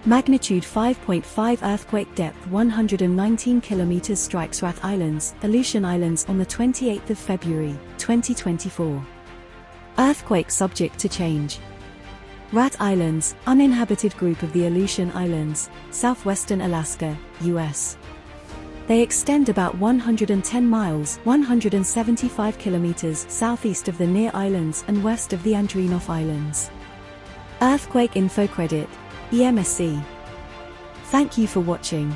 Magnitude 5.5 earthquake, depth 119 km, strikes Rath Islands, Aleutian Islands on the 28th of February, 2024. Earthquake subject to change. Rath Islands, uninhabited group of the Aleutian Islands, southwestern Alaska, U.S. They extend about 110 miles (175 kilometers) southeast of the near islands and west of the Andreanof Islands. Earthquake info credit, EMSC. Thank you for watching.